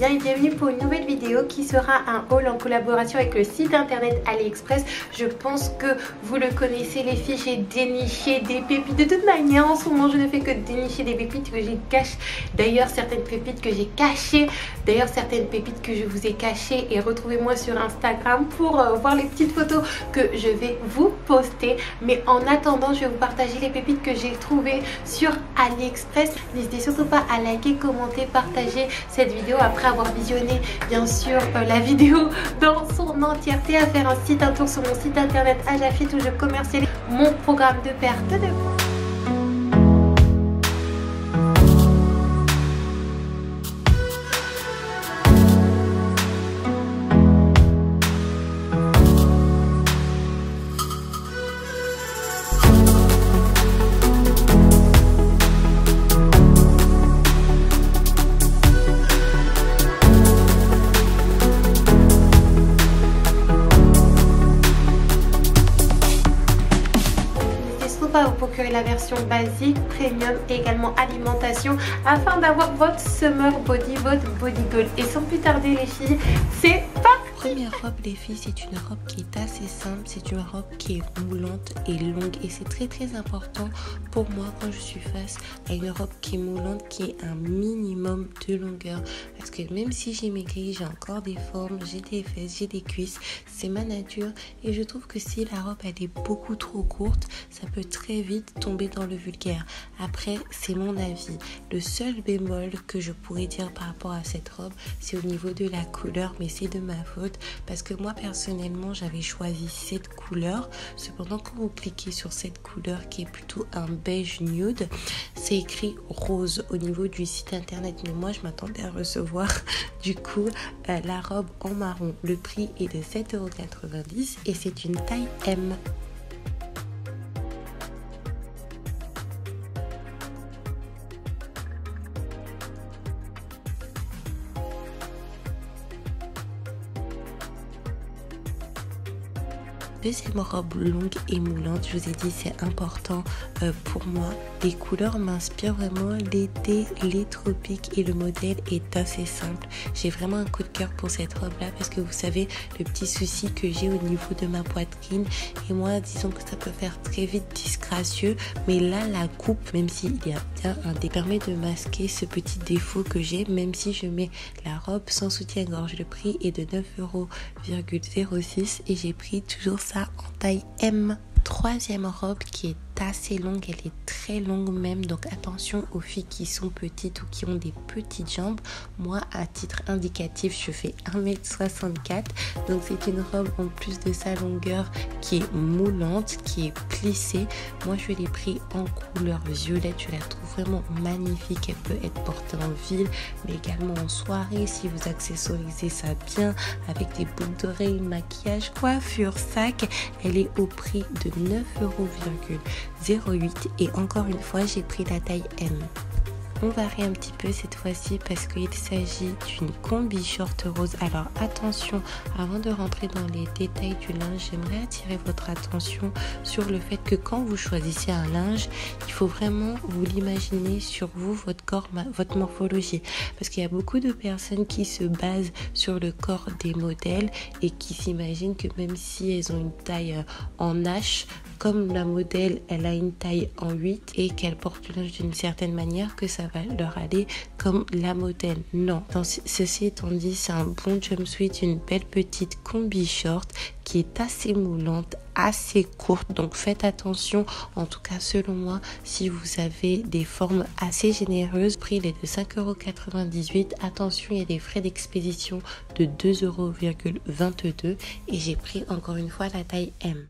bien et bienvenue pour une nouvelle vidéo qui sera un haul en collaboration avec le site internet AliExpress. Je pense que vous le connaissez les filles, j'ai déniché des pépites. De toute manière en ce moment je ne fais que dénicher des pépites que j'ai cachées. D'ailleurs certaines pépites que j'ai cachées, d'ailleurs certaines pépites que je vous ai cachées. Et retrouvez-moi sur Instagram pour voir les petites photos que je vais vous poster. Mais en attendant je vais vous partager les pépites que j'ai trouvées sur AliExpress. N'hésitez surtout pas à liker, commenter, partager cette vidéo après avoir visionné bien sûr la vidéo dans son entièreté, à faire un tour sur mon site internet Ajafit où je commercialise mon programme de perte de poids. Pas vous procurer la version basique, premium et également alimentation afin d'avoir votre summer body, votre body goal. Et sans plus tarder les filles, c'est parti! Première robe les filles, c'est une robe qui est assez simple, c'est une robe qui est moulante et longue et c'est très important pour moi quand je suis face à une robe qui est moulante, qui est un minimum de longueur, parce que même si j'ai maigri, j'ai encore des formes, j'ai des fesses, j'ai des cuisses, c'est ma nature et je trouve que si la robe elle est beaucoup trop courte, ça peut très vite tomber dans le vulgaire. Après c'est mon avis, le seul bémol que je pourrais dire par rapport à cette robe, c'est au niveau de la couleur, mais c'est de ma faute parce que moi personnellement j'avais choisi cette couleur. Cependant quand vous cliquez sur cette couleur qui est plutôt un beige nude, c'est écrit rose au niveau du site internet, mais moi je m'attendais à recevoir du coup la robe en marron. Le prix est de 7,90 € et c'est une taille M. Deuxième robe longue et moulante, je vous ai dit c'est important pour moi. Les couleurs m'inspirent vraiment l'été, les tropiques et le modèle est assez simple. J'ai vraiment un coup de cœur pour cette robe là parce que vous savez le petit souci que j'ai au niveau de ma poitrine et moi disons que ça peut faire très vite disgracieux, mais là la coupe, même s'il y a bien un dé, permet de masquer ce petit défaut que j'ai, même si je mets la robe sans soutien-gorge. Le prix est de 9,06 € et j'ai pris toujours ça en taille M. Troisième robe qui est assez longue, elle est très longue même, donc attention aux filles qui sont petites ou qui ont des petites jambes. Moi à titre indicatif je fais 1,64 m, donc c'est une robe en plus de sa longueur qui est moulante, qui est plissée. Moi je l'ai pris en couleur violette, je la trouve vraiment magnifique. Elle peut être portée en ville mais également en soirée si vous accessorisez ça bien avec des boucles d'oreilles, maquillage, coiffure, sac. Elle est au prix de 9,08 € et encore une fois j'ai pris la taille M. On varie un petit peu cette fois-ci parce qu'il s'agit d'une combi short rose. Alors attention, avant de rentrer dans les détails du linge, j'aimerais attirer votre attention sur le fait que quand vous choisissez un linge, il faut vraiment vous l'imaginer sur vous, votre corps, votre morphologie. Parce qu'il y a beaucoup de personnes qui se basent sur le corps des modèles et qui s'imaginent que même si elles ont une taille en H, comme la modèle elle a une taille en 8 et qu'elle porte le linge d'une certaine manière, que ça va leur aller comme la modèle. Non, ceci étant dit, c'est un bon jumpsuit, une belle petite combi short qui est assez moulante, assez courte, donc faites attention, en tout cas selon moi, si vous avez des formes assez généreuses. Le prix est de 5,98 €. Attention, il y a des frais d'expédition de 2,22 € et j'ai pris encore une fois la taille M.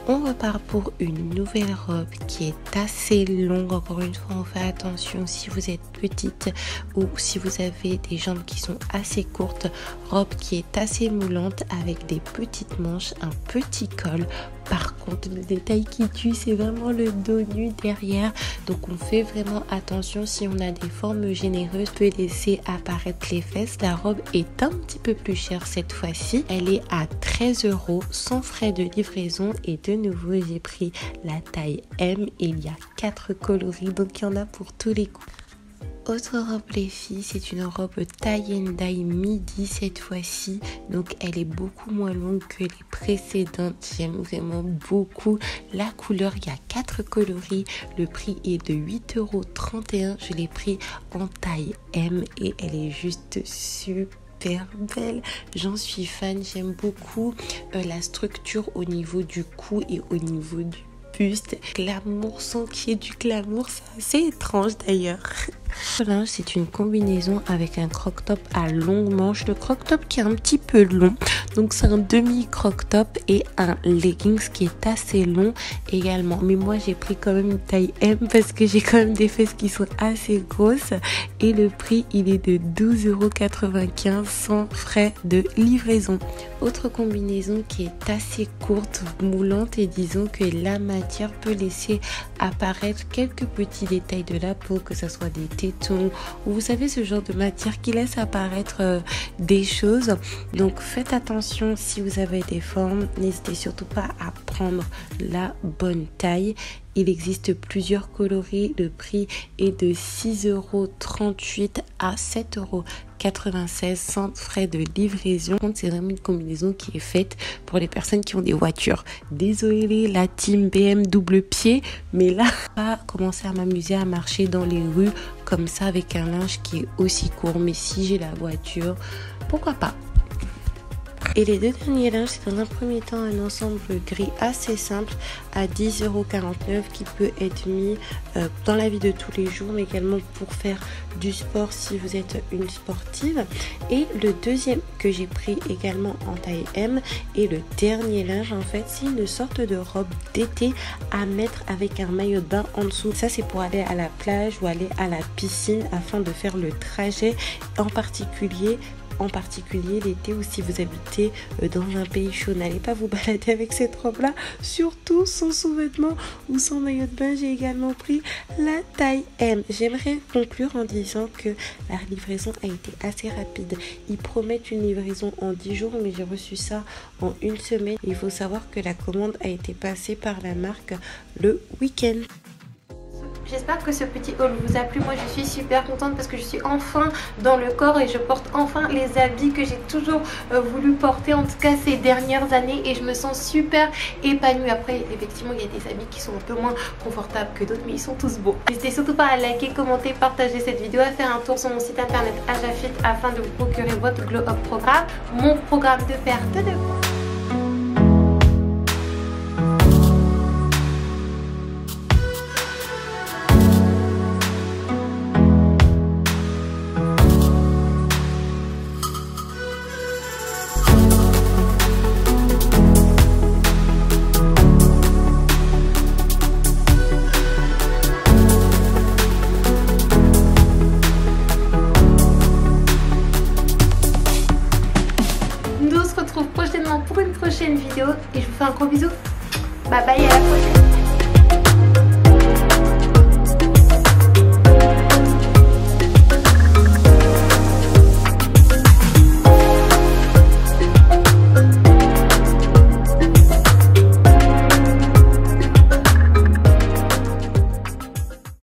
On repart pour une nouvelle robe qui est assez longue. Encore une fois, on fait attention si vous êtes petite ou si vous avez des jambes qui sont assez courtes. Robe qui est assez moulante avec des petites manches, un petit col. Par contre, le détail qui tue, c'est vraiment le dos nu derrière. Donc, on fait vraiment attention. Si on a des formes généreuses, on peut laisser apparaître les fesses. La robe est un petit peu plus chère cette fois-ci. Elle est à 13 € sans frais de livraison. Et de nouveau, j'ai pris la taille M. Et il y a 4 coloris, donc il y en a pour tous les goûts. Autre robe les filles, c'est une robe tie and dye midi cette fois-ci. Donc elle est beaucoup moins longue que les précédentes. J'aime vraiment beaucoup la couleur. Il y a 4 coloris. Le prix est de 8,31 €. Je l'ai pris en taille M et elle est juste super belle, j'en suis fan. J'aime beaucoup la structure au niveau du cou et au niveau du buste. Glamour sans qu'il y ait du glamour, c'est assez étrange d'ailleurs. Là, c'est une combinaison avec un croc-top à longue manche. Le croc-top qui est un petit peu long, donc c'est un demi croc-top et un leggings qui est assez long également. Mais moi j'ai pris quand même une taille M parce que j'ai quand même des fesses qui sont assez grosses et le prix il est de 12,95 € sans frais de livraison. Autre combinaison qui est assez courte, moulante et disons que la matière peut laisser apparaître quelques petits détails de la peau, que ce soit des tétons ou vous savez ce genre de matière qui laisse apparaître des choses. Donc faites attention si vous avez des formes, n'hésitez surtout pas à prendre la bonne taille. Il existe plusieurs coloris, le prix est de 6,38 € à 7,96 € sans frais de livraison. C'est vraiment une combinaison qui est faite pour les personnes qui ont des voitures. Désolée la team BM double pied, mais là, je vais commencer à m'amuser à marcher dans les rues comme ça avec un linge qui est aussi court. Mais si j'ai la voiture, pourquoi pas? Et les deux derniers linges, c'est dans un premier temps un ensemble gris assez simple à 10,49 € qui peut être mis dans la vie de tous les jours, mais également pour faire du sport si vous êtes une sportive. Et le deuxième que j'ai pris également en taille M et le dernier linge en fait, c'est une sorte de robe d'été à mettre avec un maillot de bain en dessous. Ça c'est pour aller à la plage ou aller à la piscine afin de faire le trajet en particulier l'été, ou si vous habitez dans un pays chaud, n'allez pas vous balader avec cette robe là, surtout sans sous-vêtements ou sans maillot de bain. J'ai également pris la taille M. J'aimerais conclure en disant que la livraison a été assez rapide. Ils promettent une livraison en 10 jours, mais j'ai reçu ça en une semaine. Il faut savoir que la commande a été passée par la marque le week-end. J'espère que ce petit haul vous a plu. Moi je suis super contente parce que je suis enfin dans le corps et je porte enfin les habits que j'ai toujours voulu porter, en tout cas ces dernières années, et je me sens super épanouie. Après effectivement il y a des habits qui sont un peu moins confortables que d'autres, mais ils sont tous beaux. N'hésitez surtout pas à liker, commenter, partager cette vidéo, à faire un tour sur mon site internet Ajafit afin de vous procurer votre Glow Up programme, mon programme de perte de poids. Prochainement pour une prochaine vidéo et je vous fais un gros bisou. Bye bye, à la prochaine.